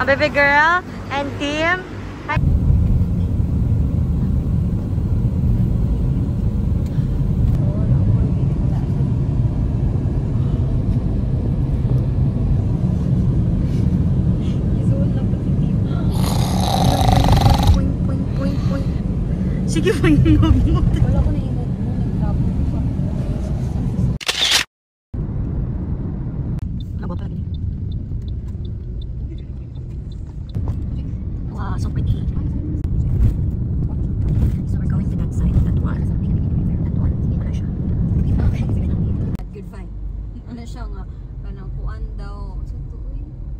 A baby girl and Tim. Hi. Sige po yung mag-move. Wala ko na yung mag-grab. Nagwa pa rin. Wow, so pretty. So we're going to that side. That one. That one. Ano siya? Good find. Ano siya nga? Parang kuan daw. So ito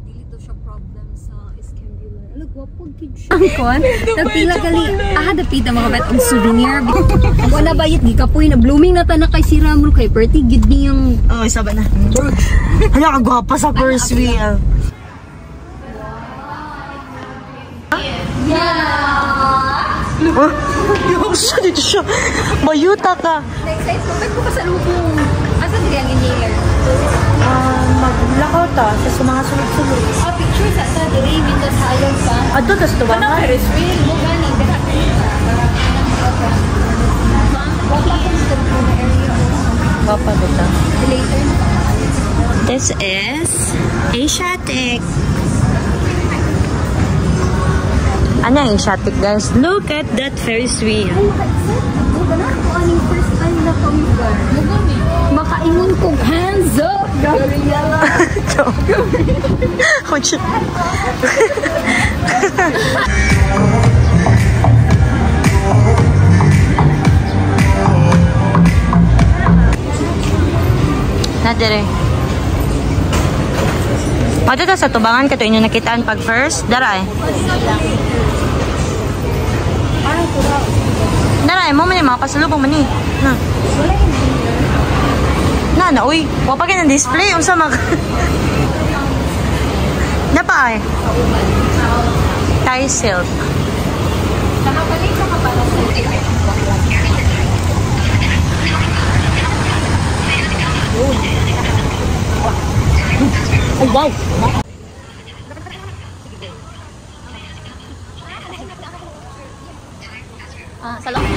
dili daw siya problem sa Escambular. Ano, gwapog kid siya. Ang kuan? Napila gali. Dapita mga bet ang souvenir. Ako na bayit gikapoy na blooming na tanak kay si Ramro kay Perty gid niyang saba na. Hala ka gwapa sa first wheel. Yeah. Yung siya dito siya. Mayuta ka. Next ko ba't ko pa sa lubong? Asan din ang engineer? Maglakaw ta sa mga sulod-sulod. Picture sa dire mintas hayong pa. Adto tas tuwa ka. Ferris wheel mo gani dira. This is Asiatic. Ano yung Asiatic, guys? Look at that Ferris wheel. Makaingon kong hands up. Nadire. O dito sa tubangan ka ito inyo nakitaan pag first. Daray. Daray, mo man yung mga pasalubong man eh. Na, uy. Wapagin ang display. Unsa mag... Napa ay? Thai silk. Nakabalik ka pa para sa oh, wow!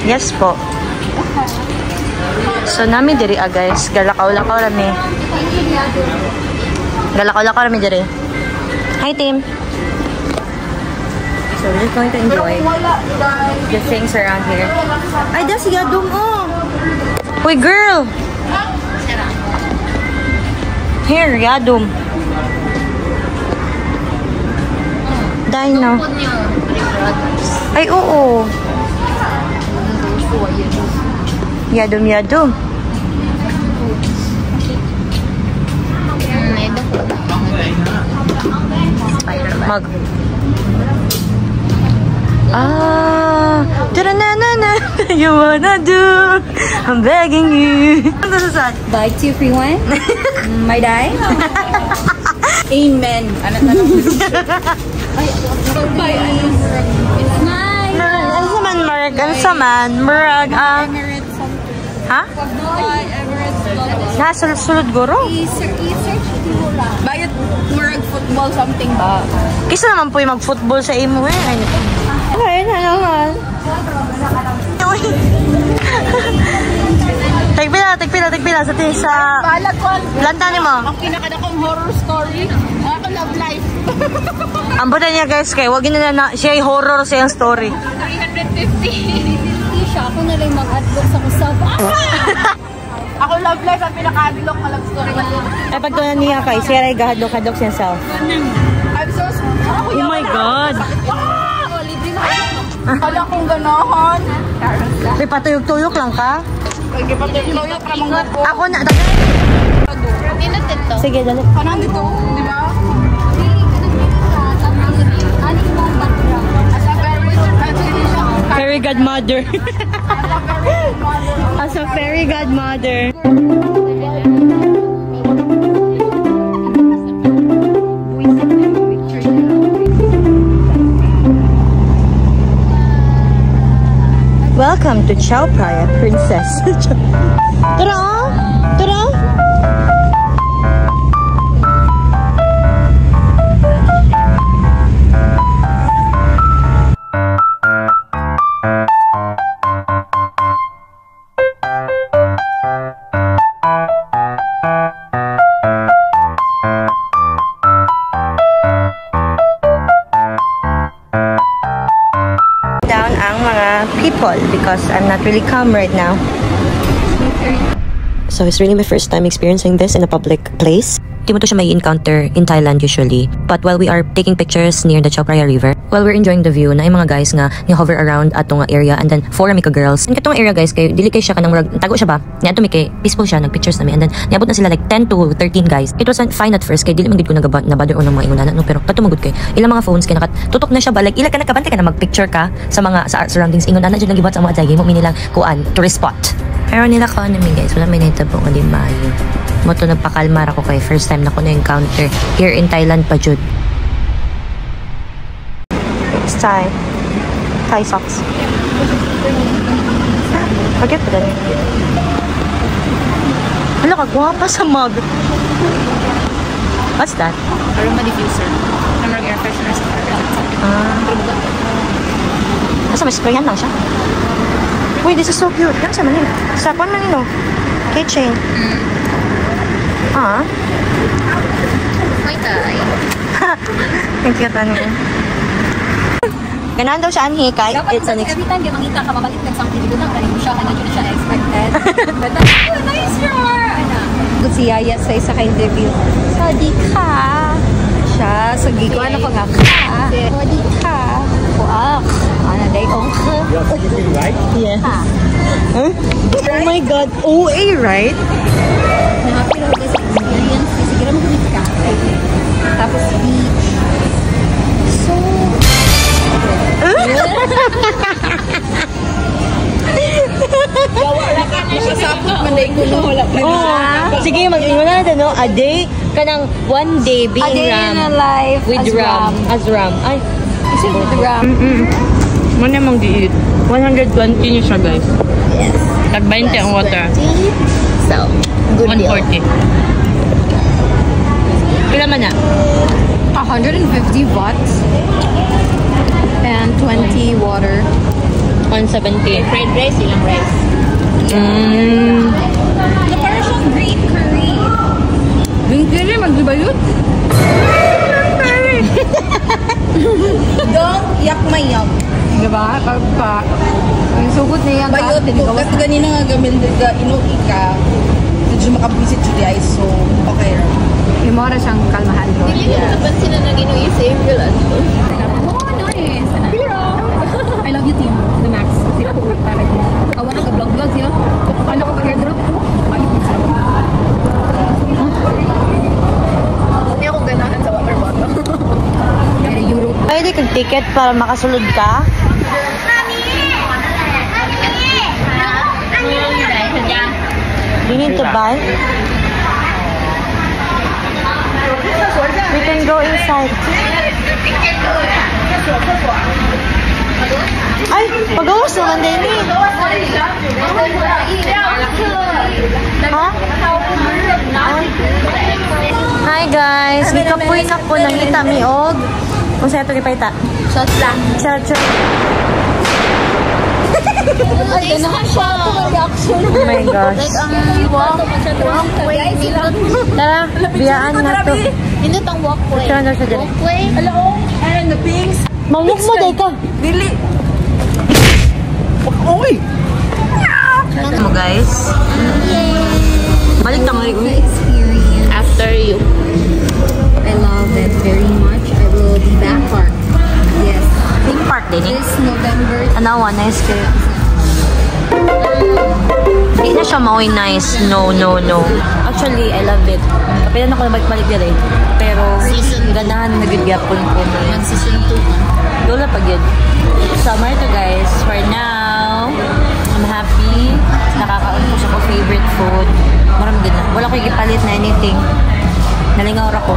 Yes po. So nami diri guys, galakaw-lakaw rami. Galakaw-lakaw rami diri. Hi Tim. So we're just going to enjoy the things around here. Ay, da si Gadong oh. Uy girl. Here, Gadong. Dino. Ay, oo. Yadom. Mag. Da-da-na-na-na. You wanna do? I'm begging you. Buy 2 free 1. My die. Amen. Ano It's nice. Marag ang ha? Sulod guro? I-search mo lang. Bayot marag football something ba? Kisa naman po yung mag-football sa imo eh. Ay, naman. Tagpila sa lanta ni mo. Ang pinakadakong horror story, ako love life. Ang buta niya guys, kay wag na siya horror sa yung story. 350 siya. Ako na lang mag-advocate sa kusap. Ako love life ang pinaka-adlock ka love story. Ay pag doon niya kay siya ay gahadlok siya self. I'm so sorry. Oh my God. Kala kong ganahan. May patuyok-tuyok lang ka? Patuyok-tuyok ka mong gupo. Ako na. Sige, dali. Kanang dito, di ba? Fairy godmother. As a fairy godmother. Welcome to Chao Phraya, Princess. Tara! because I'm not really calm right now. So it's really my first time experiencing this in a public place. Di mo to siya may encounter in Thailand usually. But while we are taking pictures near the Chao Phraya River, while we're enjoying the view, na yung mga guys nga ni-hover around atong area, and then four mi ka girls. And katong area guys, kay dili kay siya kanang murag tago siya ba? Ni ato mi kay peaceful siya, nag-pictures nami, and then niabot na sila like 10 to 13 guys. It was fine at first kay dili man gid ko nabother on mga ingon no, pero patumugod kay ilang mga phones kay nakatutok na siya ba, like ila ka nakabante ka na mag-picture ka sa mga sa surroundings ingon ana jud lang gibot sa mga jay mo nilang kuan tourist spot. Pero nila ko ano guys, wala may nahitabo nga di maayo. Mo to nagpakalmar ako kay first time na ko na-encounter here in Thailand pa jud. It's Thai socks. Forget pa din. Hala ka, guwapa sa mug. What's that? Aroma diffuser. Namang air freshener sa car. Asa may sprayan lang siya? Uy, this is so cute. Yan sa manin. Sapon man nino. Keychain. May tay. Thank you, Tani. Ganahan daw siya anhi kay Dapat it's an every time di makita ka mabalik ka something dito nang galing mo siya kana dito siya expected. But oh, nice your ana. Good si Yaya sa isa ka interview. Sadi ka. Siya sa gigo ano pa nga ka. Sadi ka. Wow. Ana day ong ka. Yeah. Huh? Oh my god. OA, right? Happy na guys experience kasi siguro mo kumit ka. Tapos beach. So Masasapot man day ko no wala pa. Oh, sige, mag-ingon na natin, no? A day, kanang one day being a day in a life with as ram. As ram. Ay, Is it with ram? Muna mong giit. 120 niyo siya guys. Yes. Tag 20 ang water. So, good deal. 140. Pila man na? 150 watts and 20 water. 170. Fried rice, ilang rice? The parang siyang green curry. Green curry, magbibayot? Dong, yak mayam. Diba? Pagpa, yung sugot niya yung Bayot ko, kasi ganina nga gamil ka, inuwi ka. Medyo makabisit siya di ay, so okay ra. yung mora siyang kalmahan doon. Napansin na naging yung save yun. Oh, nice! I love you, team. The max. Awan ka vlog-vlog siya. Ano ka pa-airdrop? Hindi ako ganahan sa water bottle. Europe. pwede kag ticket para makasulod ka? You need to buy? We can go inside. Ay, pagawas naman din eh. Ha? Hi guys, gikapoy na po ng itamiog. Kung sa'yo ito gipayta? Shot lang. Shot. Ay, ganahan siya. Reaction. Oh my gosh. Walkway. Tara, biyaan na to. Hindi itong walkway. Saan na siya dyan? Walkway? Hello, and the things. Mamuk mo, day ka. Dili. Oy! Mo guys. Balik na ngayon. Experience. After you. I love it very much. I will be back park. Yes. Big park din eh. This November. Anawa, nice kayo. Hindi na siya maoy nice. No. Actually, I love it. Kapilan ako na balik din eh. Pero, ganahan na nagyapon ko na yan. Season 2. Lola pag yun. Summer to guys. For now, I'm happy. Nakakaon ko sa ko favorite food. Maram din na. Wala ko ipalit na anything. Nalingaw ako.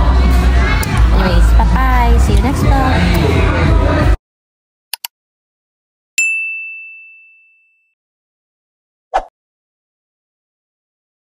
Anyways, bye-bye.